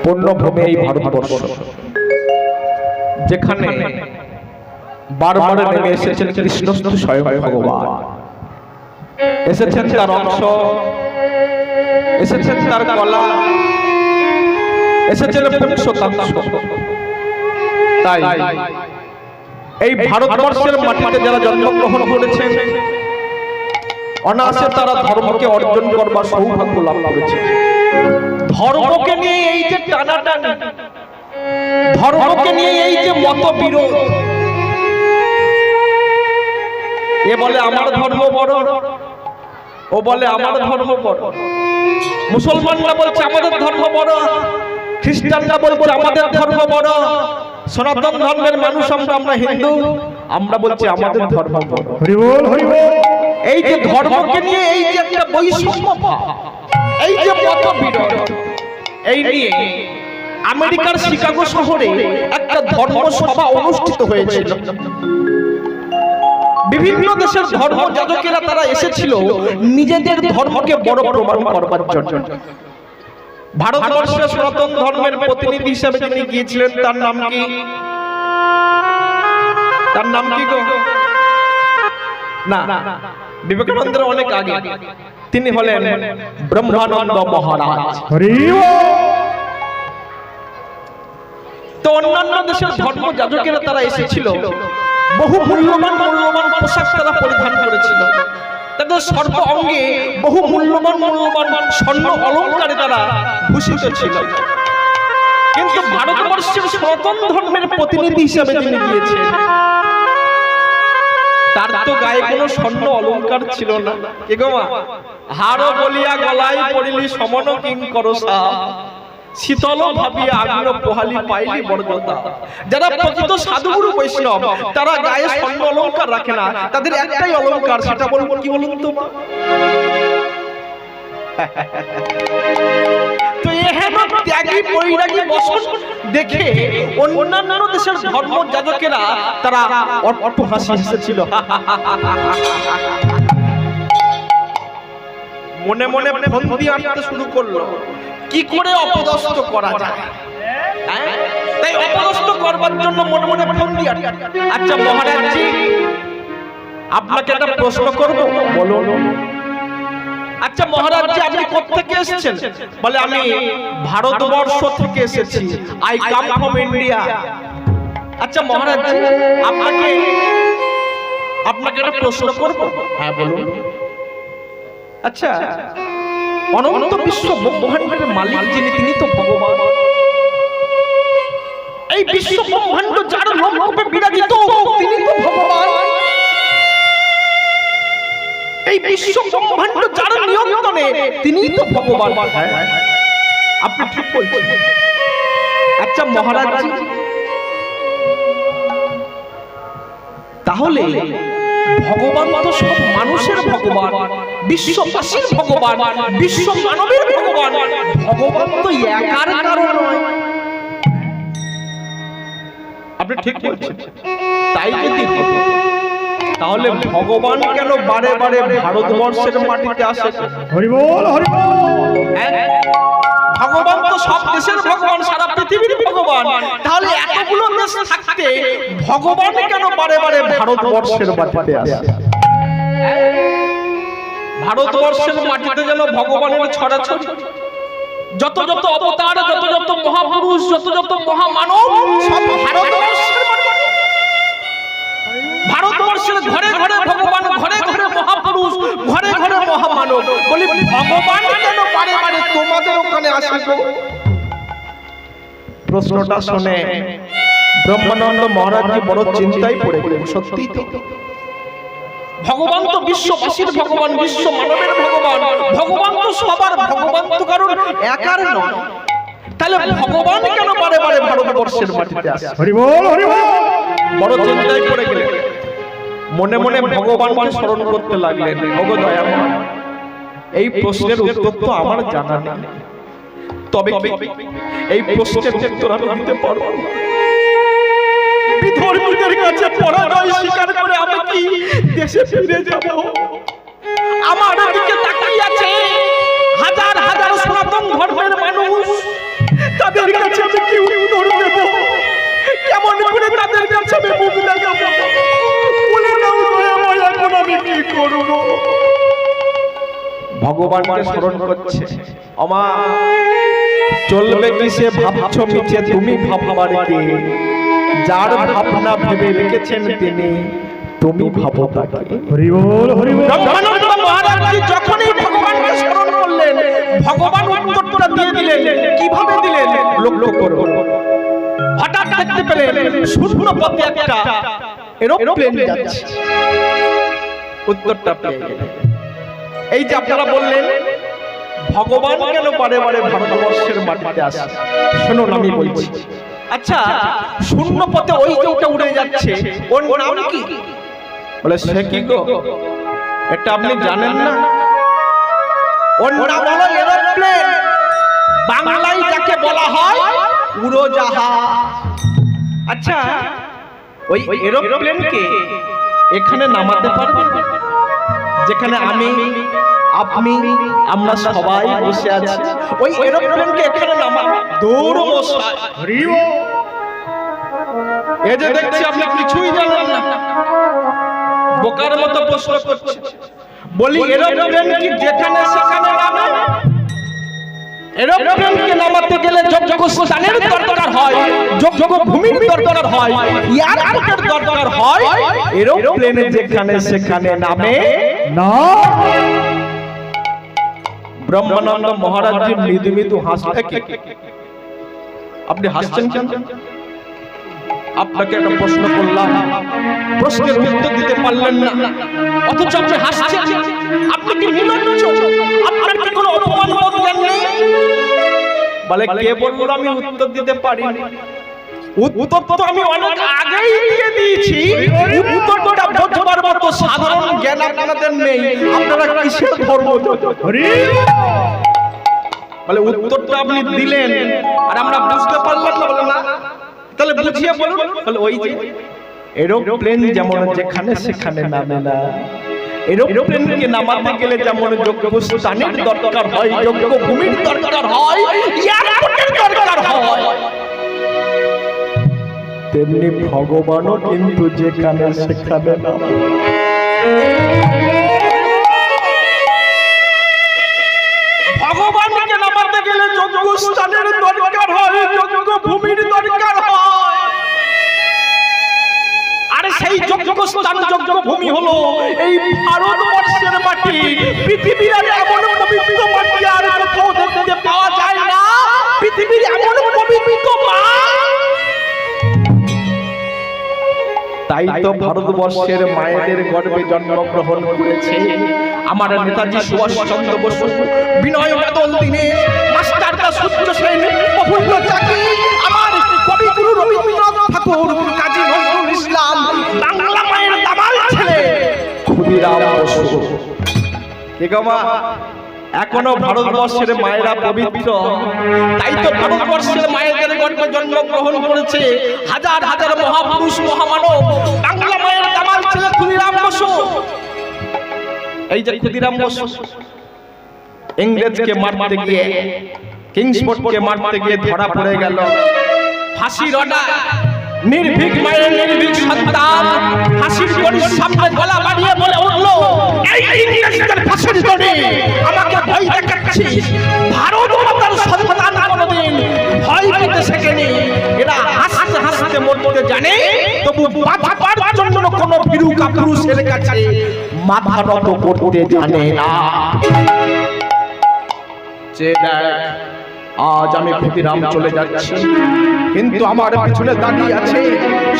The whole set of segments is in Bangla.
পূর্ণভূমি এই ভারতবর্ষ, যেখানে বারবার নেমে এসেছেন কৃষ্ণ স্বয়ং ভগবান। এসেছেন তার অংশ, এসেছেন তার কলা, এসেছেন পুংশতাংশ। তাই এই ভারতবর্ষের মাটিতে যারা জন্মগ্রহণ করেছেন, অনায়াসে তারা ধর্মকে অর্জন করবার সৌভাগ্য লাভ করেছে। ধর্মকে নিয়ে এই যে টানাটানি, ধর্মকে নিয়ে এই যে মতবিরোধ, এ বলে আমার ধর্ম বড়, ও বলে আমার ধর্ম বড়। মুসলমানরা বলছে আমাদের ধর্ম বড়, খ্রিস্টানরা বলছে আমাদের ধর্ম বড়, সনাতন ধর্মের মানুষ আমরা হিন্দু, আমরা বলছি আমাদের ধর্ম বড়। হরি বল হরি বল। এই যে ধর্মকে নিয়ে এই যে একটা বৈষম্য ভাব, এই যে মতবিরোধ, এই নিয়ে আমেরিকার শিকাগো শহরে একটা ধর্ম সভা অনুষ্ঠিত হয়েছিল। বিভিন্ন দেশের ধর্ম যাজকেরা তারা এসেছিল নিজেদের ধর্মকে বড় প্রমাণ করবার জন্য। ভারতবর্ষের সনাতন ধর্মের প্রতিনিধি হিসেবে যিনি গিয়েছিলেন তার নাম কি? তার নাম কি গো? না, বিবেকানন্দের অনেক আগে। তিনি হলেন ব্রহ্মানন্দ মহারাজ। তো অন্যান্য দেশের ধর্ম যাজকেরা তারা এসেছিল, বহু মূল্যবান পোশাক তারা পরিধান করেছিল, তাদের সর্ব অঙ্গে বহু মূল্যবান স্বর্ণ অলঙ্কারে তারা ভূষিত ছিল। কিন্তু ভারতবর্ষের সনাতন ধর্মের প্রতিনিধি হিসেবে যিনি গিয়েছেন, তার তো গায়ে কোনো স্বর্ণ অলঙ্কার ছিল না। কে গো মা? হাড় বলিয়া গলায় পড়িলি সমন কিঙ্কর সাপ, শীতল ভাবিয়া আগ্ন পোহালি পাইলি বর্গতা। যারা প্রকৃত সাধুগুরু বৈষ্ণব তারা গায়ে স্বর্ণ অলঙ্কার রাখে না, তাদের একটাই অলঙ্কার, সেটা বলবো কি বলুন তো? তো এহেন ত্যাগী বৈরাগী বসন দেখে অন্যান্য দেশের ধর্ম যাজকেরা তারা অট্ট হাসি হেসেছিল। মনে মনে ফন্দি আনতে শুরু করলো, কি করে অপদস্থ করা যায়। তাই অপদস্থ করবার জন্য মনে মনে ফন্দি আনতে। আচ্ছা মহারাজজি, আপনাকে একটা প্রশ্ন করব, বলুন। আচ্ছা মহারাজজি, আপনি কোথা থেকে এসেছেন? বলে আমি ভারতবর্ষ থেকে এসেছি, আই কাম ফ্রম ইন্ডিয়া। আচ্ছা মহারাজজি, আপনাকে একটা প্রশ্ন করব। হ্যাঁ বলুন। আচ্ছা, অনন্ত বিশ্ব ব্রহ্মাণ্ডের মালিক যিনি, তিনি তো ভগবান। এই বিশ্ব ব্রহ্মাণ্ড যার লোমকূপে বিরাজিত, তিনি তো ভগবান। এই বিশ্ব ব্রহ্মাণ্ড যার নিয়ন্ত্রণে, তিনি তো ভগবান। আপনি ঠিক বলছেন। আচ্ছা মহারাজ, তাহলে ভগবান তো সব মানুষের ভগবান, বিশ্ববাসীর ভগবান, বিশ্ব মানবের ভগবান। ভগবান তো একার কারণ নয়। আপনি ঠিক বলছেন। তাই যদি হতো, তাহলে ভগবান কেন বারে বারে ভারতবর্ষের মাটিতে আসে? হরি বল হরি বল। ভগবান তো সব দেশের ভগবান, সারা পৃথিবীর ভগবান। তাহলে এতগুলো দেশ থাকতে ভগবান কেন বারে বারে ভারতবর্ষের মাটিতে আসে? ভারতবর্ষের মাটিতে যেন ভগবানের ছড়াছড়ি। যত যত অবতার, যত যত মহাপুরুষ, যত যত মহামানব, সব ভারতবর্ষের মাটিতে। ভারতবর্ষের ঘরে ঘরে ভগবান, ঘরে ঘরে মহাপুরুষ, ঘরে ঘরে মহামানব। বলি ভগবান কেন বারে বারে তোমাদের ওখানে আসে? প্রশ্নটা শুনে ব্রহ্মানন্দ মহারাজ বড় চিন্তায় পড়ে গেলেন। সত্যি তো, ভগবান তো বিশ্ববাসীর ভগবান, বিশ্ব মানবের ভগবান। ভগবান তো সবার ভগবান, তো কারণ একার নয়। তাহলে ভগবান কেন বারে বারে ভারতবর্ষের মাটিতে আসে? হরি বল হরি বল। বড় চিন্তায় পড়ে গেলেন। মনে মনে ভগবানকে স্মরণ করতে লাগলেন। ওগো দয়াময়, এই প্রশ্নের উত্তর তো আমার জানা নেই, তবে এই প্রশ্নের উত্তর আমি দিতে পারবো না। বিধর্মীদের কাছে পরাজয় স্বীকার করে আমি কি দেশে ফিরে যাব? আমার দিকে তাকিয়ে আছে হাজার হাজার সনাতন ধর্মের মানুষ, তাদের ভগবানকে স্মরণ করছে। আমা চলবে কি সে ভাবছো মিছে, তুমি ভাববার কি? যার ভাবনা ভেবে রেখেছেন তিনি, তুমি ভাবো তাকে। হরি বল হরি বল। ব্রহ্মানন্দ মহারাজ যখনই ভগবানকে স্মরণ করলেন, ভগবান উত্তরটা দিয়ে দিলেন। কিভাবে দিলেন লক্ষ্য করো। হঠাৎ দেখতে পেলেন শূন্য পথে একটা এরোপ্লেন যাচ্ছে। উত্তরটা পেয়ে গেলেন। এই যে আপনারা বললেন ভগবান কেন বারে বারে ভারতবর্ষের মাটিতে আসে, শুনুন আমি বলছি। আচ্ছা, শূন্য পথে ওই যে ওটা উড়ে যাচ্ছে, ওর নাম কি? বলে সে কি গো, এটা আপনি জানেন না? ওর নাম হলো এরোপ্লেন। বাংলায় যাকে বলা হয় উড়োজাহাজ। আচ্ছা, ওই এরোপ্লেনকে এখানে নামাতে পারবেন? যেখানে আমি, আপনি, আমরা সবাই বসে আছি, ওই এরোপ্লেনকে এখানে নামা দৌড় মশাই। এই যে দেখছি আপনি কিছুই জানেন না, বোকার মতো প্রশ্ন করছে। বলি এরোপ্লেন কি যেখানে সেখানে নামে? এরোপ্লেনকে নামাতে গেলে যোগ্য স্থানের দরকার হয়, যোগ্য ভূমির দরকার হয়, এয়ারপোর্টের দরকার হয়। এরোপ্লেন যেখানে সেখানে নামে না। ব্রহ্মানন্দ মহারাজ জি মৃদু মৃদু হাসতে কি? আপনি হাসছেন কেন? আপনাকে একটা প্রশ্ন করলাম, প্রশ্নের উত্তর দিতে পারলেন না, অথচ আপনি হাসছেন। আপনি কি নির্লজ্জ? আপনার কি কোনো অপমান বোধ জ্ঞান নেই? বলে কে বলল আমি উত্তর দিতে পারি? উত্তর তো আমি অনেক আগেই দিয়ে দিয়েছি। উত্তরটা বোঝবার মতো সাধারণ জ্ঞান আপনাদের নেই। আপনারা কিসের ধর্ম? বলে উত্তরটা আপনি দিলেন আর আমরা বুঝতে পারলাম না। বলে না, তাহলে বুঝিয়ে বলুন। বলে ওই যে এরোপ্লেন যেমন যেখানে সেখানে নামে না, এরোপ্লেনকে নামাতে গেলে যেমন যোগ্য স্থানের দরকার হয়, যোগ্য ভূমির দরকার হয়, এয়ারপোর্টের দরকার হয়, তেমনি ভগবানও কিন্তু যেখানে সেখানে নামে। ভগবানকে নামাতে গেলে যোগ্য স্থানের দরকার হয়, যোগ্য ভূমির দরকার হয়। আর সেই যোগ্য স্থান, যোগ্য ভূমি হলো এই ভারতবর্ষের মাটি। পৃথিবীর এমন পবিত্র মাটি আর কোথাও দেখতে পাওয়া যায় না। পৃথিবীর এমন পবিত্র মা, তাই তো ভারতবর্ষের মায়েদের গর্ভে জন্মগ্রহণ করেছে আমার নেতাজি সুভাষচন্দ্র বসু, বিনয় বাদল দীনেশ, মাস্টার সূর্য সেন, প্রফুল্ল চাকি, আমার কবিগুরু রবীন্দ্রনাথ ঠাকুর, কাজী নজরুল ইসলাম, বাংলা মায়ের দামাল ছেলে ক্ষুদিরাম বসু। কে গো মা, এখনো ভারতবর্ষের মায়েরা পবিত্র। তাই তো ভারতবর্ষের মায়েদের গর্ভে জন্মগ্রহণ করেছে হাজার হাজার মহাপুরুষ মহামানব, বাংলা মায়ের দামাল ছেলে ক্ষুদিরাম বসু। এই যে ক্ষুদিরাম বসু ইংরেজকে মারতে গিয়ে, কিংসফোর্ডকে মারতে গিয়ে ধরা পড়ে গেল। ফাঁসির অর্ডার, নির্ভীক মায়ের নির্ভীক সন্তান ফাঁসির দড়ির সামনে গলা বাড়িয়ে বলে উঠলো, এই ইংরেজদের ফাঁসির দড়ি, আমাকে ভয় দেখাচ্ছিস? ভারত মাতার সন্তান কোনদিন ভয় পেতে শেখেনি। এরা হাসতে হাসতে মরতে জানে, তবু বাঁচবার জন্য কোনো ভীরু কাপুরুষের কাছে মাথা নত করতে জানে না। আজ আমি ক্ষুদিরাম চলে যাচ্ছি, কিন্তু আমার পিছনে দাঁড়িয়ে আছে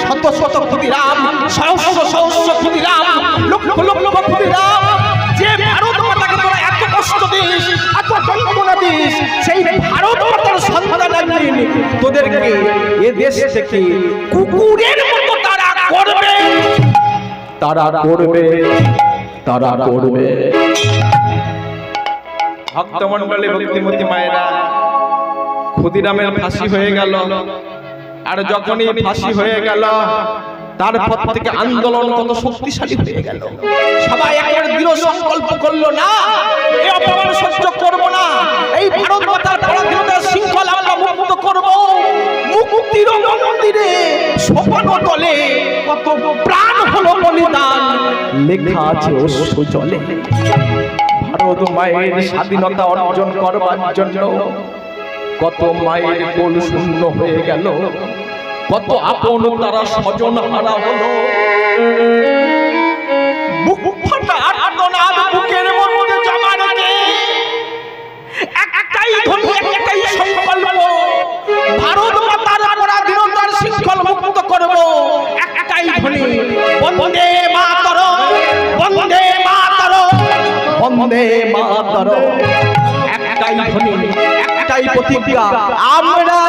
শত শত ক্ষুদিরাম, সহস্র সহস্র ক্ষুদিরাম, লক্ষ লক্ষ ক্ষুদিরাম। যে ভারত মাতাকে তোরা এত কষ্ট দিস, এত যন্ত্রণা দিস, সেই ভারত মাতার সন্তান একদিন তোদেরকে এ দেশ থেকে কুকুরের মতো তারা করবে, তারা করবে, তারা করবে। ভক্তমণ্ডলী, ভক্তিমতী মায়েরা, ক্ষুদিরামের ফাঁসি হয়ে গেল। আর যখনই ফাঁসি হয়ে গেল, তারপর থেকে আন্দোলন কত শক্তিশালী হয়ে গেল। সবাই একবার দৃঢ় সংকল্প করলো, না এই অপমান সহ্য করব না, এই ভারত মাতার পরাধীনতার শৃঙ্খলা আমরা মুক্ত করব। মুক্তির মন্দিরে সোপানো তলে কত প্রাণ হলো বলিদান, লেখা আছে অশ্রু জলে। ভারত ভারত মায়ের স্বাধীনতা অর্জন করবার জন্য কত মায়ের কোল শূন্য হয়ে গেল, কত আপন তারা স্বজন হারা হলো। বুক ফাটা আর্তনাদ বুকের মধ্যে জমা রেখে একটাই ধ্বনি, একটাই সংকল্প, ভারত মাতার পরাধীনতার শৃঙ্খল মুক্ত করব। একটাই ধ্বনি, বন্দে মাতরম, বন্দে মাতরম, বন্দে মাতরম। একটাই ধ্বনি, একটাই প্রতিজ্ঞা, আমরা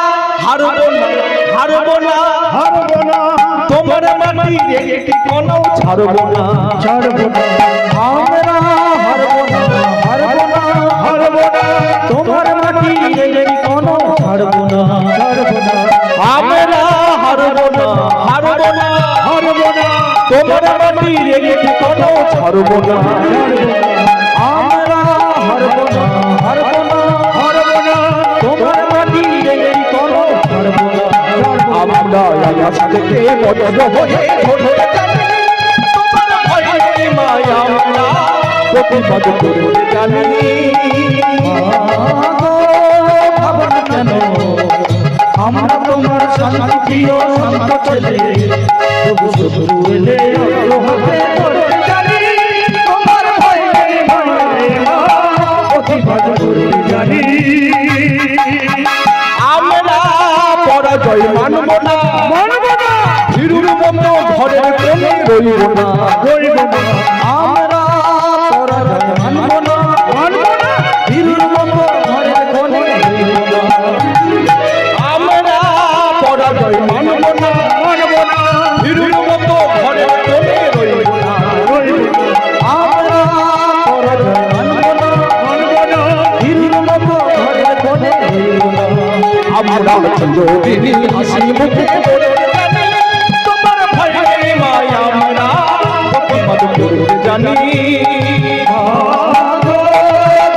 হারব না, হারব না, হারব না, তোমার মাটির একটি কণাও ছাড়ব না, ছাড়ব না। আমরা হারব না, হারব না, হারব না, তোমার মাটির একটি কণাও ছাড়ব না, ছাড়ব না। আমরা হারব না, হারব না, হারব না, তোমার মাটির একটি কণাও ছাড়ব না, ছাড়ব না। আমরা হারব না, হারব না, হারব না, তোমার মাটির একটি কণাও ছাড়ব না। আমরা আকাশ থেকে বজ্র হয়ে ঝরে যাই, তোমার ভয়ে মায়া আমরা প্রতিবাদ করতে জানি। ভাবনা কেন আমরা তোমার শান্তি প্রিয় শান্ত ছেলে, তবু শত্রু এলে হাতে ধরতে জানি। তোমার ভয়ে মায়া প্রতিবাদ করতে জানি। আমরা পরাজয় মানব না, মানব না, ভীরুর মতো ঘরের কোণে রইব না, রইব না। আমরা পরাজয় মানব না, মানব না, ভীরুর মতো ঘরের কোণে রইব না। আমরা পরাজয় মানব না, মানব না, ভীরুর মতো ঘরের কোণে রইব না, রইব না। আমরা পরাজয় মানব না, মানব না, ভীরুর মতো ঘরের কোণে রইব না। আমরা চিরদিন হাসি মুখে বলে জানি, তোমার ভয়ে মায়া আমরা প্রতিবাদ করতে জানি।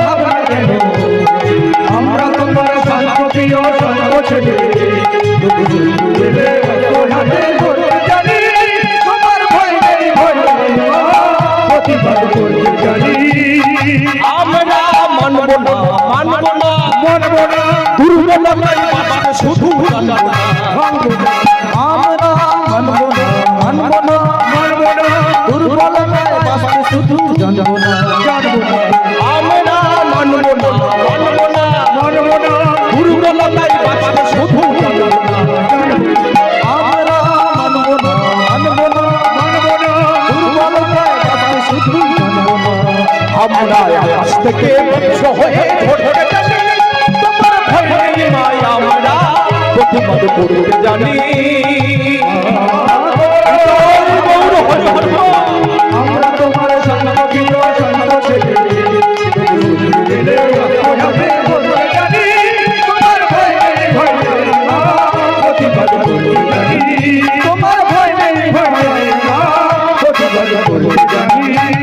ভাবনা কেন আমরা তোমার শান্ত প্রিয় শান্ত ছেলে, তবু শত্রু এলে হাতে ধরতে জানি। তোমার ভয়ে প্রতিবাদ করতে জানি। আমরা মানব না, মানব না, মানব না, দুর্বলতাই বাঁচতে শুধু জানব না, ভাঙব না। আমরা মানব না, মানব না, মানব না, দুর্বলতাই বাঁচতে শুধু জানব না, জানব না। আমরা মানব না, মানব না, মানব না, দুর্বলতাই বাঁচতে শুধু জানব না, জানব না। আমরা মানব না, মানব না, মানব না, দুর্বলতাই বাঁচতে শুধু জানব না। আমরা আজ থেকে বংশ হয়ে ঝরে যাই, তোমার ভয়ে মায়া আমরা প্রতিবাদ করতে জানি। গৌর হরি হরি